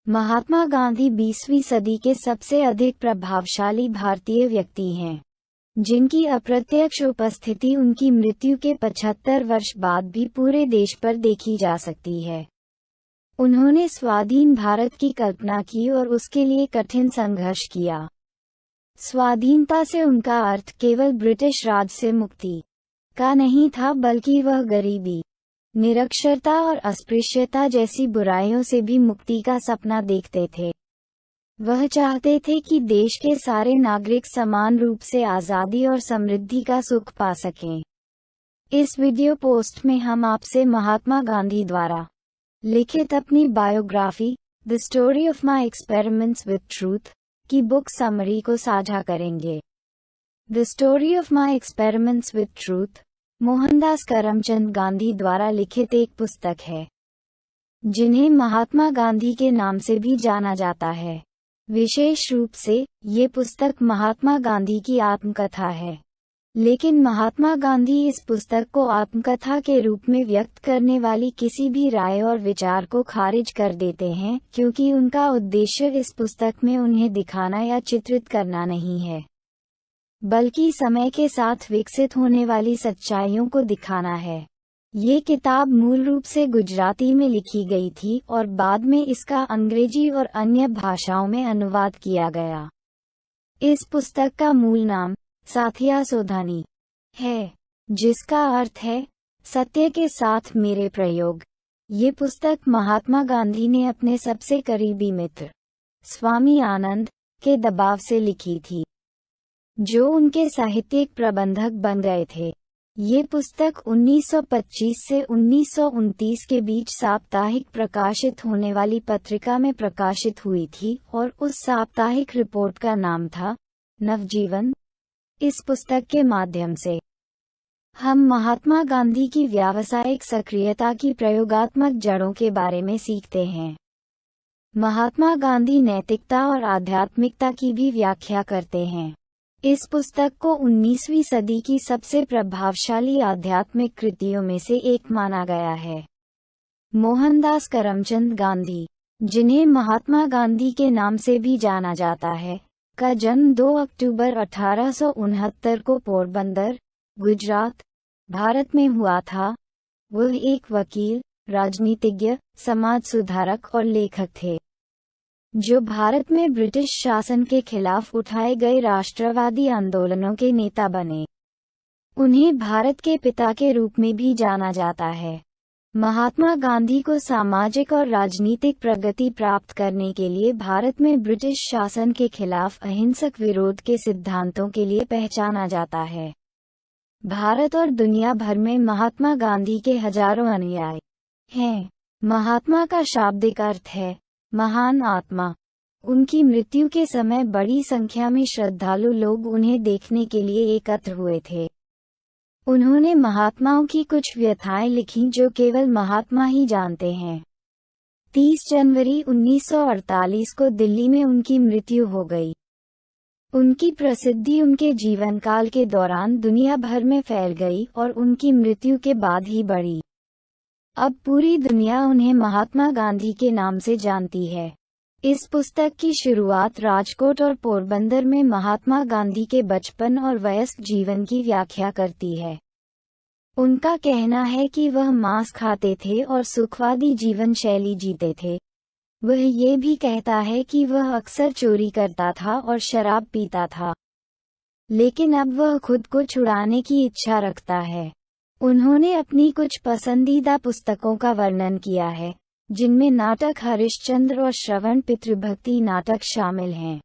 महात्मा गांधी 20वीं सदी के सबसे अधिक प्रभावशाली भारतीय व्यक्ति हैं, जिनकी अप्रत्यक्ष उपस्थिति उनकी मृत्यु के 75 वर्ष बाद भी पूरे देश पर देखी जा सकती है। उन्होंने स्वाधीन भारत की कल्पना की और उसके लिए कठिन संघर्ष किया। स्वाधीनता से उनका अर्थ केवल ब्रिटिश राज से मुक्ति का नहीं था, बल्कि वह गरीबी, निरक्षरता और अस्पृश्यता जैसी बुराइयों से भी मुक्ति का सपना देखते थे। वह चाहते थे कि देश के सारे नागरिक समान रूप से आज़ादी और समृद्धि का सुख पा सकें। इस वीडियो पोस्ट में हम आपसे महात्मा गांधी द्वारा लिखित अपनी biography the story of my experiments with truth की बुक समरी को साझा करेंगे। The story of my experiments with truth Mohandas Karamchand Gandhi द्वारा लिखित एक पुस्तक है, जिन्हें महात्मा गांधी के नाम से भी जाना जाता है। विशेष रूप से ये पुस्तक महात्मा गांधी की आत्मकथा है, लेकिन महात्मा गांधी इस पुस्तक को आत्मकथा के रूप में व्यक्त करने वाली किसी भी राय और विचार को खारिज कर देते हैं, क्योंकि उनका उद्देश्य इस पुस्तक में उन्हें दिखाना या चित्रित करना नहीं है, बल्कि समय के साथ विकसित होने वाली सच्चाइयों को दिखाना है। ये किताब मूल रूप से गुजराती में लिखी गई थी और बाद में इसका अंग्रेजी और अन्य भाषाओं में अनुवाद किया गया। इस पुस्तक का मूल नाम साथिया सोधानी है, जिसका अर्थ है सत्य के साथ मेरे प्रयोग। ये पुस्तक महात्मा गांधी ने अपने सबसे करीबी मित्र स्वामी आनंद के दबाव से लिखी थी, जो उनके साहित्यिक प्रबंधक बन गए थे। ये पुस्तक 1925 से 1929 के बीच साप्ताहिक प्रकाशित होने वाली पत्रिका में प्रकाशित हुई थी और उस साप्ताहिक रिपोर्ट का नाम था नवजीवन। इस पुस्तक के माध्यम से हम महात्मा गांधी की व्यावसायिक सक्रियता की प्रयोगात्मक जड़ों के बारे में सीखते हैं। महात्मा गांधी नैतिकता और आध्यात्मिकता की भी व्याख्या करते हैं। इस पुस्तक को 19वीं सदी की सबसे प्रभावशाली आध्यात्मिक कृतियों में से एक माना गया है। मोहनदास करमचंद गांधी, जिन्हें महात्मा गांधी के नाम से भी जाना जाता है, का जन्म 2 अक्टूबर 1869 को पोरबंदर, गुजरात, भारत में हुआ था। वह एक वकील, राजनीतिज्ञ, समाज सुधारक और लेखक थे, जो भारत में ब्रिटिश शासन के खिलाफ उठाए गए राष्ट्रवादी आंदोलनों के नेता बने। उन्हें भारत के पिता के रूप में भी जाना जाता है। महात्मा गांधी को सामाजिक और राजनीतिक प्रगति प्राप्त करने के लिए भारत में ब्रिटिश शासन के खिलाफ अहिंसक विरोध के सिद्धांतों के लिए पहचाना जाता है। भारत और दुनिया भर में महात्मा गांधी के हजारों अनुयायी हैं। महात्मा का शाब्दिक अर्थ है महान आत्मा। उनकी मृत्यु के समय बड़ी संख्या में श्रद्धालु लोग उन्हें देखने के लिए एकत्र हुए थे। उन्होंने महात्माओं की कुछ व्यथाएं लिखीं जो केवल महात्मा ही जानते हैं। 30 जनवरी 1948 को दिल्ली में उनकी मृत्यु हो गई। उनकी प्रसिद्धि उनके जीवन काल के दौरान दुनिया भर में फैल गई और उनकी मृत्यु के बाद ही बढ़ी। अब पूरी दुनिया उन्हें महात्मा गांधी के नाम से जानती है। इस पुस्तक की शुरुआत राजकोट और पोरबंदर में महात्मा गांधी के बचपन और वयस्क जीवन की व्याख्या करती है। उनका कहना है कि वह मांस खाते थे और सुखवादी जीवन शैली जीते थे। वह ये भी कहता है कि वह अक्सर चोरी करता था और शराब पीता था, लेकिन अब वह खुद को छुड़ाने की इच्छा रखता है। उन्होंने अपनी कुछ पसंदीदा पुस्तकों का वर्णन किया है, जिनमें नाटक हरिश्चंद्र और श्रवण पितृभक्ति नाटक शामिल हैं।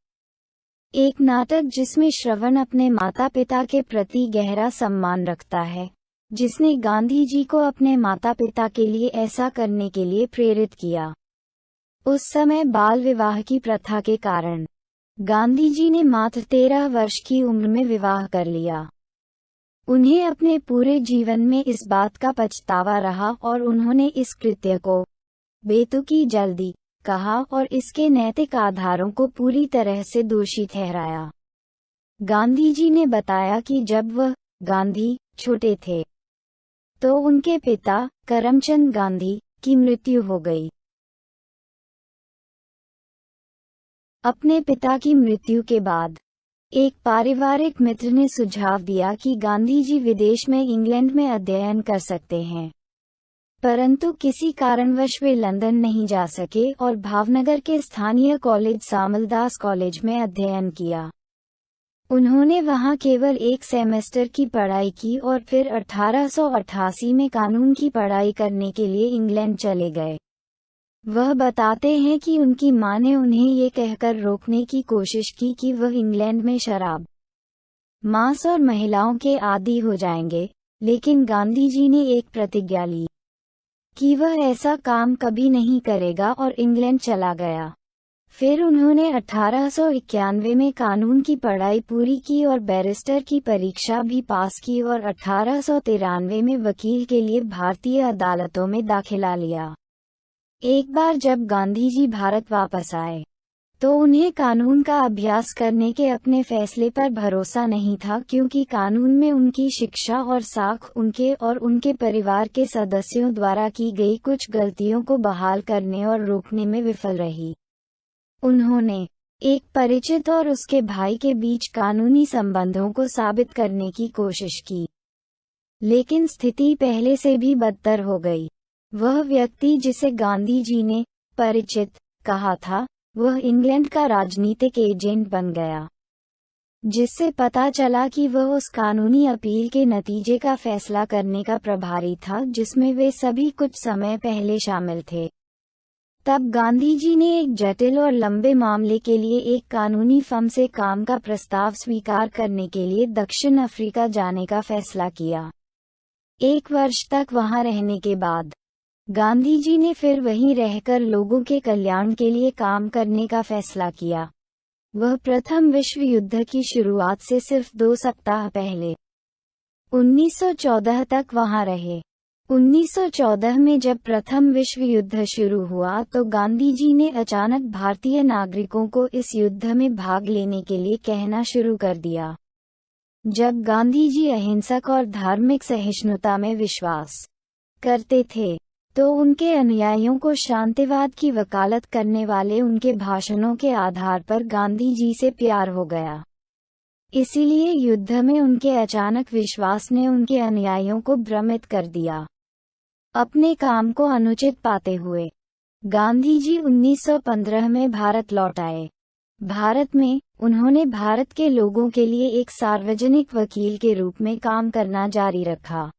एक नाटक जिसमें श्रवण अपने माता पिता के प्रति गहरा सम्मान रखता है, जिसने गांधी जी को अपने माता पिता के लिए ऐसा करने के लिए प्रेरित किया। उस समय बाल विवाह की प्रथा के कारण गांधी जी ने मात्र 13 वर्ष की उम्र में विवाह कर लिया। उन्हें अपने पूरे जीवन में इस बात का पछतावा रहा और उन्होंने इस कृत्य को बेतुकी जल्दी कहा और इसके नैतिक आधारों को पूरी तरह से दोषी ठहराया। गांधी जी ने बताया कि जब वह गांधी छोटे थे तो उनके पिता करमचंद गांधी की मृत्यु हो गई। अपने पिता की मृत्यु के बाद एक पारिवारिक मित्र ने सुझाव दिया कि गांधी जी विदेश में इंग्लैंड में अध्ययन कर सकते हैं, परंतु किसी कारणवश वे लंदन नहीं जा सके और भावनगर के स्थानीय कॉलेज सामलदास कॉलेज में अध्ययन किया। उन्होंने वहां केवल एक सेमेस्टर की पढ़ाई की और फिर 1888 में कानून की पढ़ाई करने के लिए इंग्लैंड चले गए। वह बताते हैं कि उनकी मां ने उन्हें ये कहकर रोकने की कोशिश की कि वह इंग्लैंड में शराब, मांस और महिलाओं के आदी हो जाएंगे, लेकिन गांधी जी ने एक प्रतिज्ञा ली कि वह ऐसा काम कभी नहीं करेगा और इंग्लैंड चला गया। फिर उन्होंने 1891 में कानून की पढ़ाई पूरी की और बैरिस्टर की परीक्षा भी पास की और 1893 में वकील के लिए भारतीय अदालतों में दाखिला लिया। एक बार जब गांधी जी भारत वापस आए तो उन्हें कानून का अभ्यास करने के अपने फैसले पर भरोसा नहीं था, क्योंकि कानून में उनकी शिक्षा और साख उनके और उनके परिवार के सदस्यों द्वारा की गई कुछ गलतियों को बहाल करने और रोकने में विफल रही। उन्होंने एक परिचित और उसके भाई के बीच कानूनी संबंधों को साबित करने की कोशिश की, लेकिन स्थिति पहले से भी बदतर हो गई। वह व्यक्ति जिसे गांधी जी ने परिचित कहा था, वह इंग्लैंड का राजनीतिक एजेंट बन गया, जिससे पता चला कि वह उस कानूनी अपील के नतीजे का फैसला करने का प्रभारी था जिसमें वे सभी कुछ समय पहले शामिल थे। तब गांधी जी ने एक जटिल और लंबे मामले के लिए एक कानूनी फर्म से काम का प्रस्ताव स्वीकार करने के लिए दक्षिण अफ्रीका जाने का फैसला किया। 1 वर्ष तक वहां रहने के बाद गांधी जी ने फिर वहीं रहकर लोगों के कल्याण के लिए काम करने का फैसला किया। वह प्रथम विश्व युद्ध की शुरुआत से सिर्फ 2 सप्ताह पहले 1914 तक वहां रहे। 1914 में जब प्रथम विश्व युद्ध शुरू हुआ तो गांधी जी ने अचानक भारतीय नागरिकों को इस युद्ध में भाग लेने के लिए कहना शुरू कर दिया। जब गांधी जी अहिंसक और धार्मिक सहिष्णुता में विश्वास करते थे, तो उनके अनुयायियों को शांतिवाद की वकालत करने वाले उनके भाषणों के आधार पर गांधी जी से प्यार हो गया। इसीलिए युद्ध में उनके अचानक विश्वास ने उनके अनुयायियों को भ्रमित कर दिया। अपने काम को अनुचित पाते हुए गांधी जी 1915 में भारत लौट आए। भारत में उन्होंने भारत के लोगों के लिए एक सार्वजनिक वकील के रूप में काम करना जारी रखा,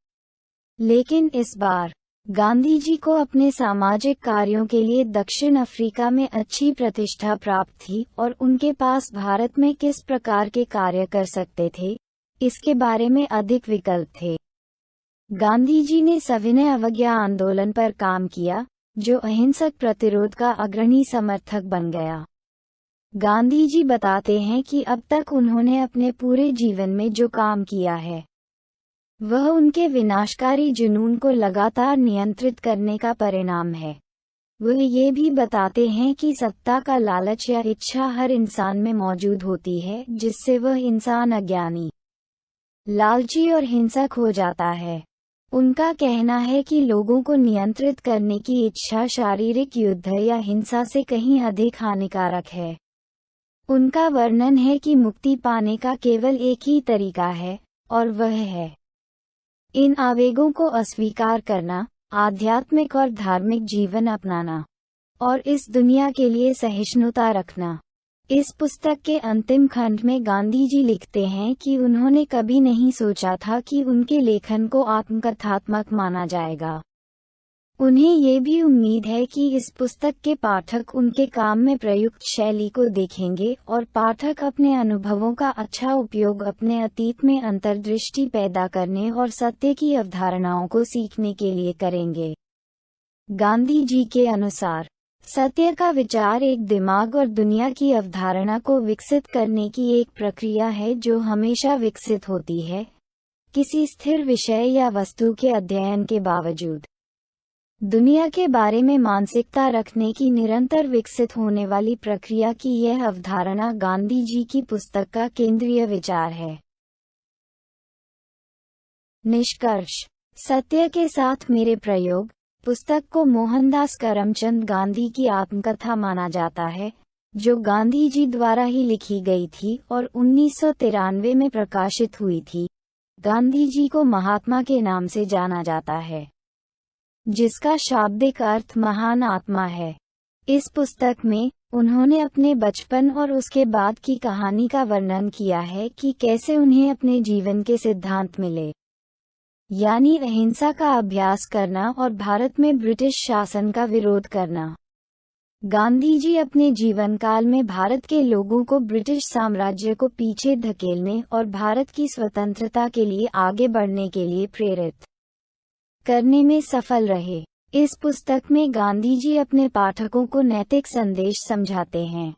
लेकिन इस बार गांधी जी को अपने सामाजिक कार्यों के लिए दक्षिण अफ्रीका में अच्छी प्रतिष्ठा प्राप्त थी और उनके पास भारत में किस प्रकार के कार्य कर सकते थे, इसके बारे में अधिक विकल्प थे। गांधी जी ने सविनय अवज्ञा आंदोलन पर काम किया, जो अहिंसक प्रतिरोध का अग्रणी समर्थक बन गया। गांधी जी बताते हैं कि अब तक उन्होंने अपने पूरे जीवन में जो काम किया है, वह उनके विनाशकारी जुनून को लगातार नियंत्रित करने का परिणाम है। वह ये भी बताते हैं कि सत्ता का लालच या इच्छा हर इंसान में मौजूद होती है, जिससे वह इंसान अज्ञानी, लालची और हिंसक हो जाता है। उनका कहना है कि लोगों को नियंत्रित करने की इच्छा शारीरिक युद्ध या हिंसा से कहीं अधिक हानिकारक है। उनका वर्णन है कि मुक्ति पाने का केवल एक ही तरीका है, और वह है इन आवेगों को अस्वीकार करना, आध्यात्मिक और धार्मिक जीवन अपनाना, और इस दुनिया के लिए सहिष्णुता रखना। इस पुस्तक के अंतिम खंड में गांधी जी लिखते हैं कि उन्होंने कभी नहीं सोचा था कि उनके लेखन को आत्मकथात्मक माना जाएगा। उन्हें ये भी उम्मीद है कि इस पुस्तक के पाठक उनके काम में प्रयुक्त शैली को देखेंगे और पाठक अपने अनुभवों का अच्छा उपयोग अपने अतीत में अंतर्दृष्टि पैदा करने और सत्य की अवधारणाओं को सीखने के लिए करेंगे। गांधी जी के अनुसार सत्य का विचार एक दिमाग और दुनिया की अवधारणा को विकसित करने की एक प्रक्रिया है जो हमेशा विकसित होती है, किसी स्थिर विषय या वस्तु के अध्ययन के बावजूद। दुनिया के बारे में मानसिकता रखने की निरंतर विकसित होने वाली प्रक्रिया की यह अवधारणा गांधी जी की पुस्तक का केंद्रीय विचार है। निष्कर्ष: सत्य के साथ मेरे प्रयोग पुस्तक को मोहनदास करमचंद गांधी की आत्मकथा माना जाता है, जो गांधी जी द्वारा ही लिखी गई थी और 1993 में प्रकाशित हुई थी। गांधी जी को महात्मा के नाम से जाना जाता है, जिसका शाब्दिक अर्थ महान आत्मा है। इस पुस्तक में उन्होंने अपने बचपन और उसके बाद की कहानी का वर्णन किया है कि कैसे उन्हें अपने जीवन के सिद्धांत मिले, यानी अहिंसा का अभ्यास करना और भारत में ब्रिटिश शासन का विरोध करना। गांधी जी अपने जीवन काल में भारत के लोगों को ब्रिटिश साम्राज्य को पीछे धकेलने और भारत की स्वतंत्रता के लिए आगे बढ़ने के लिए प्रेरित करने में सफल रहे। इस पुस्तक में गांधी जी अपने पाठकों को नैतिक संदेश समझाते हैं।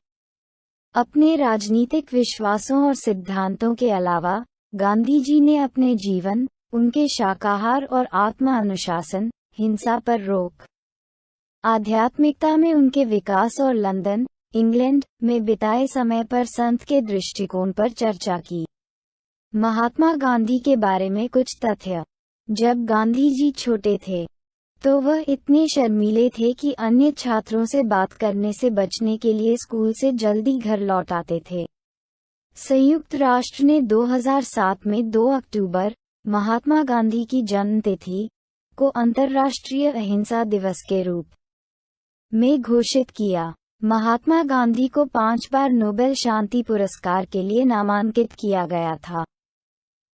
अपने राजनीतिक विश्वासों और सिद्धांतों के अलावा गांधी जी ने अपने जीवन, उनके शाकाहार और आत्म अनुशासन, हिंसा पर रोक, आध्यात्मिकता में उनके विकास और लंदन, इंग्लैंड में बिताए समय पर संत के दृष्टिकोण पर चर्चा की। महात्मा गांधी के बारे में कुछ तथ्य। जब गांधी जी छोटे थे तो वह इतने शर्मीले थे कि अन्य छात्रों से बात करने से बचने के लिए स्कूल से जल्दी घर लौट आते थे। संयुक्त राष्ट्र ने 2007 में 2 अक्टूबर, महात्मा गांधी की जन्मतिथि को अंतर्राष्ट्रीय अहिंसा दिवस के रूप में घोषित किया। महात्मा गांधी को 5 बार नोबेल शांति पुरस्कार के लिए नामांकित किया गया था,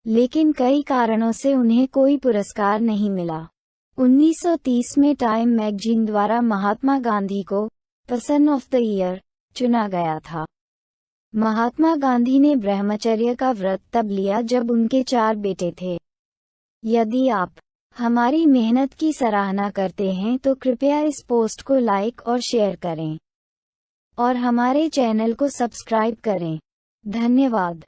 लेकिन कई कारणों से उन्हें कोई पुरस्कार नहीं मिला। 1930 में टाइम मैगजीन द्वारा महात्मा गांधी को पर्सन ऑफ द ईयर चुना गया था। महात्मा गांधी ने ब्रह्मचर्य का व्रत तब लिया जब उनके 4 बेटे थे। यदि आप हमारी मेहनत की सराहना करते हैं तो कृपया इस पोस्ट को लाइक और शेयर करें और हमारे चैनल को सब्सक्राइब करें। धन्यवाद।